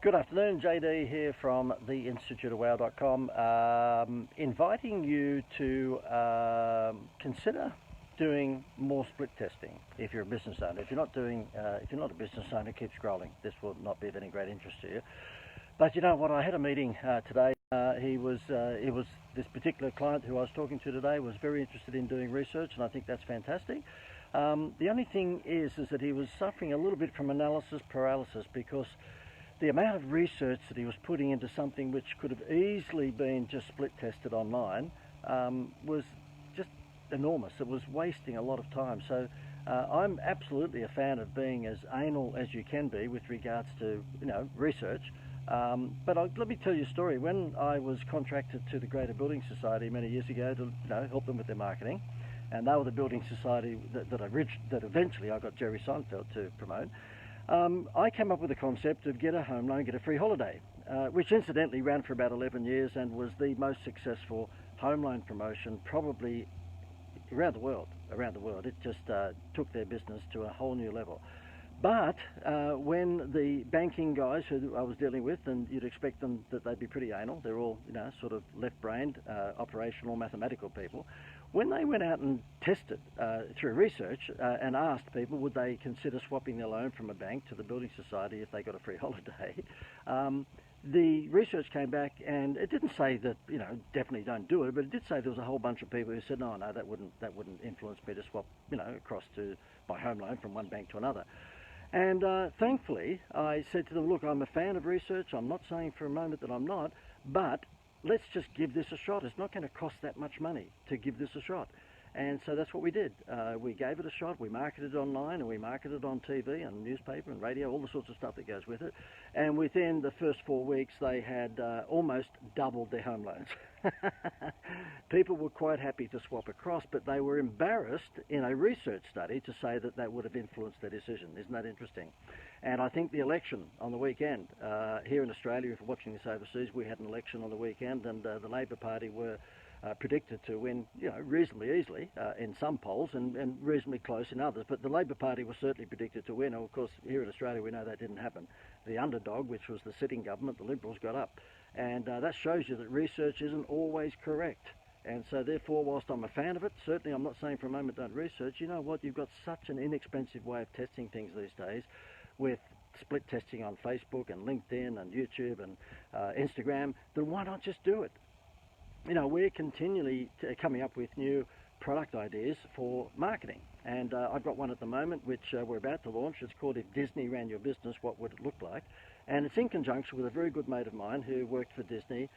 Good afternoon, JD here from the instituteofwow.com, inviting you to consider doing more split testing if you're a business owner. If you're not a business owner, keep scrolling. This will not be of any great interest to you. But you know what? I had a meeting today. This particular client who I was talking to today was very interested in doing research, and I think that's fantastic. The only thing is that he was suffering a little bit from analysis paralysis, because the amount of research that he was putting into something which could have easily been just split tested online was just enormous. It was wasting a lot of time. So I'm absolutely a fan of being as anal as you can be with regards to research. But let me tell you a story. When I was contracted to the Greater Building Society many years ago to help them with their marketing, and they were the building society that eventually I got Jerry Seinfeld to promote. I came up with the concept of get a home loan, get a free holiday, which incidentally ran for about 11 years and was the most successful home loan promotion probably around the world. It just took their business to a whole new level. But when the banking guys who I was dealing with, and you'd expect them that they'd be pretty anal, they're all sort of left-brained, operational, mathematical people. When they went out and tested through research and asked people would they consider swapping their loan from a bank to the building society if they got a free holiday, the research came back and it didn't say that definitely don't do it, but it did say there was a whole bunch of people who said no, that wouldn't influence me to swap across to my home loan from one bank to another. And thankfully, I said to them, look, I'm a fan of research. I'm not saying for a moment that I'm not, but let's just give this a shot. It's not going to cost that much money to give this a shot. And so that's what we did. We gave it a shot. We marketed it online, and we marketed it on TV and newspaper and radio, all the sorts of stuff that goes with it. And within the first 4 weeks, they had almost doubled their home loans. People were quite happy to swap across, but they were embarrassed in a research study to say that that would have influenced their decision. Isn't that interesting? And I think the election on the weekend, here in Australia, if you're watching this overseas, we had an election on the weekend, and the Labor Party were predicted to win, reasonably easily in some polls and reasonably close in others. But the Labor Party was certainly predicted to win. And of course, here in Australia, we know that didn't happen. The underdog, which was the sitting government, the Liberals, got up. And that shows you that research isn't always correct. And so therefore, whilst I'm a fan of it, certainly I'm not saying for a moment don't research. You know what? You've got such an inexpensive way of testing things these days with split testing on Facebook and LinkedIn and YouTube and Instagram, then why not just do it? We're continually coming up with new product ideas for marketing. And I've got one at the moment which we're about to launch. It's called If Disney Ran Your Business, What Would It Look Like? And it's in conjunction with a very good mate of mine who worked for Disney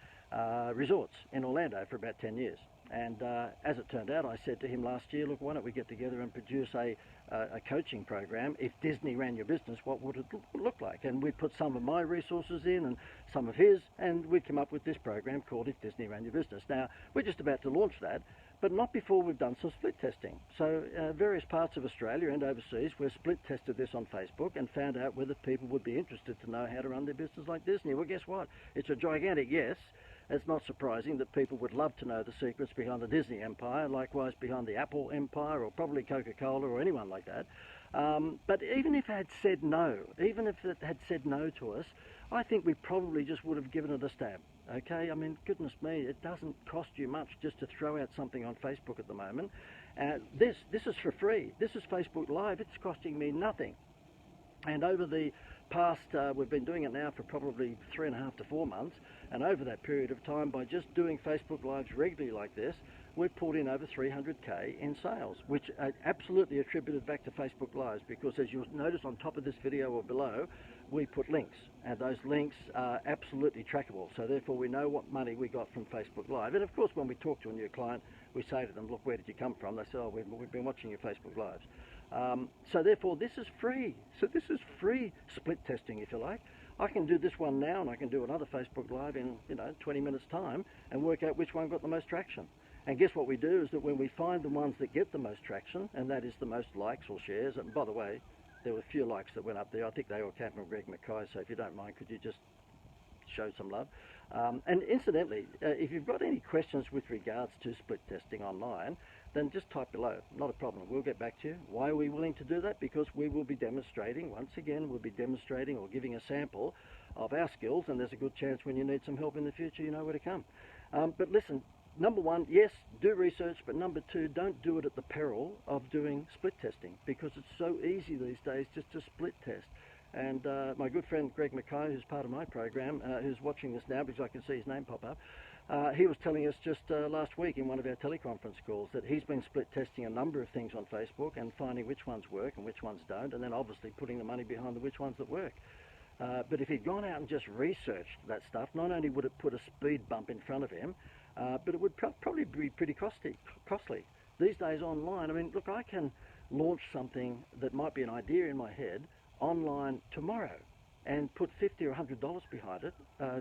Resorts in Orlando for about 10 years. And as it turned out, I said to him last year, look, why don't we get together and produce a coaching program? If Disney ran your business, what would it look like? And we'd put some of my resources in and some of his, and we'd come up with this program called If Disney Ran Your Business. Now, we're just about to launch that, but not before we've done some split testing. So various parts of Australia and overseas, we've split tested this on Facebook and found out whether people would be interested to know how to run their business like Disney. Well, guess what? It's a gigantic yes. It's not surprising that people would love to know the secrets behind the Disney empire, likewise behind the Apple empire, or probably Coca-Cola or anyone like that. But even if it had said no, to us, I think we probably just would have given it a stab. Okay, I mean, goodness me, it doesn't cost you much just to throw out something on Facebook at the moment. This is for free. This is Facebook Live. It's costing me nothing. And over the past, we've been doing it now for probably 3.5 to 4 months, and over that period of time, by just doing Facebook Lives regularly like this, we've pulled in over 300k in sales, which are absolutely attributed back to Facebook Lives, because as you'll notice on top of this video or below, we put links, and those links are absolutely trackable. So therefore we know what money we got from Facebook Live. And of course, when we talk to a new client, we say to them, look, where did you come from? They say, oh, we've been watching your Facebook Lives. So therefore this is free. So this is free split testing, if you like. I can do this one now and I can do another Facebook Live in 20 minutes time and work out which one got the most traction. And guess what we do is that when we find the ones that get the most traction, and that is the most likes or shares, and by the way, there were a few likes that went up there. I think they all came from Greg Mackay, so if you don't mind, could you just show some love? And incidentally, if you've got any questions with regards to split testing online, then just type below. Not a problem. We'll get back to you. Why are we willing to do that? Because we will be demonstrating, once again, we'll be demonstrating or giving a sample of our skills, and there's a good chance when you need some help in the future, you know where to come. But listen, number one, yes, do research, but number two, don't do it at the peril of doing split testing, because it's so easy these days just to split test. And my good friend Greg Mackay, who's part of my program, who's watching this now because I can see his name pop up, he was telling us just last week in one of our teleconference calls that he's been split testing a number of things on Facebook and finding which ones work and which ones don't, and then obviously putting the money behind the which ones that work. But if he'd gone out and just researched that stuff, not only would it put a speed bump in front of him, but it would probably be pretty costly. These days online, I mean, look, I can launch something that might be an idea in my head online tomorrow and put $50 or $100 behind it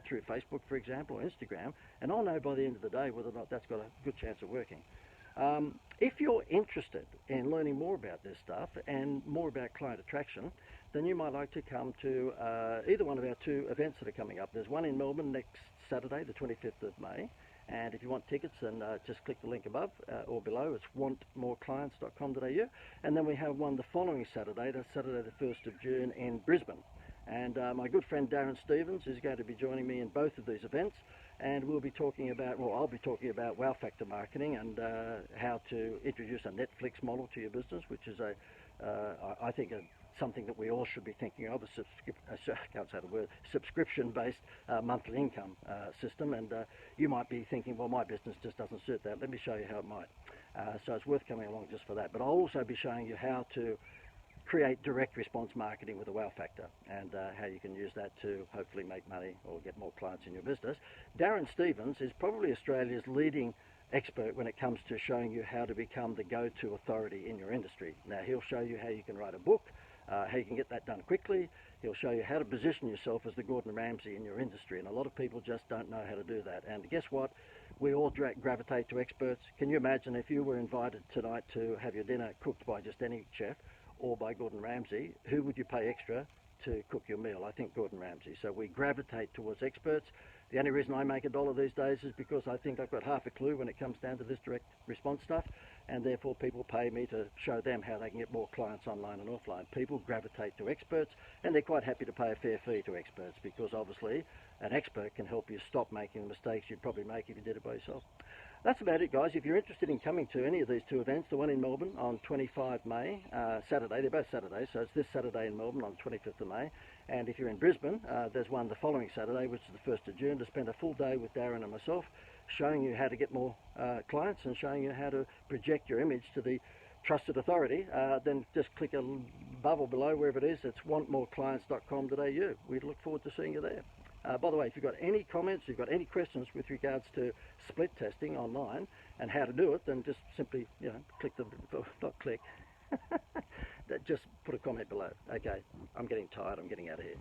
through Facebook, for example, or Instagram, and I'll know by the end of the day whether or not that's got a good chance of working. If you're interested in learning more about this stuff and more about client attraction, then you might like to come to either one of our two events that are coming up. There's one in Melbourne next Saturday, the 25th of May, and if you want tickets, then just click the link above or below. It's wantmoreclients.com.au. And then we have one the following Saturday, that's Saturday the 1st of June in Brisbane. And my good friend Darren Stevens is going to be joining me in both of these events, and we'll be talking about, well, I'll be talking about wow factor marketing and how to introduce a Netflix model to your business, which is I think something that we all should be thinking of, I can't say the word, subscription-based monthly income system. And you might be thinking, well, my business just doesn't suit that. Let me show you how it might. So it's worth coming along just for that. But I'll also be showing you how to create direct response marketing with a wow factor, and how you can use that to hopefully make money or get more clients in your business. Darren Stevens is probably Australia's leading expert when it comes to showing you how to become the go-to authority in your industry. Now, he'll show you how you can write a book, how you can get that done quickly. He'll show you how to position yourself as the Gordon Ramsay in your industry, and a lot of people just don't know how to do that. And guess what? We all gravitate to experts. Can you imagine if you were invited tonight to have your dinner cooked by just any chef or by Gordon Ramsay, who would you pay extra to cook your meal? I think Gordon Ramsay. So we gravitate towards experts. The only reason I make $1 these days is because I think I've got half a clue when it comes down to this direct response stuff, and therefore people pay me to show them how they can get more clients online and offline. People gravitate to experts, and they're quite happy to pay a fair fee to experts, because obviously an expert can help you stop making the mistakes you'd probably make if you did it by yourself. That's about it, guys. If you're interested in coming to any of these two events, the one in Melbourne on 25 May, Saturday, they're both Saturdays, so it's this Saturday in Melbourne on 25th of May. And if you're in Brisbane, there's one the following Saturday, which is the 1st of June, to spend a full day with Darren and myself, showing you how to get more clients and showing you how to project your image to the trusted authority. Then just click above or below, wherever it is. It's wantmoreclients.com.au. We'd look forward to seeing you there. By the way, if you've got any comments, you've got any questions with regards to split testing online and how to do it, then just simply, click not click, just put a comment below. Okay, I'm getting tired, I'm getting out of here.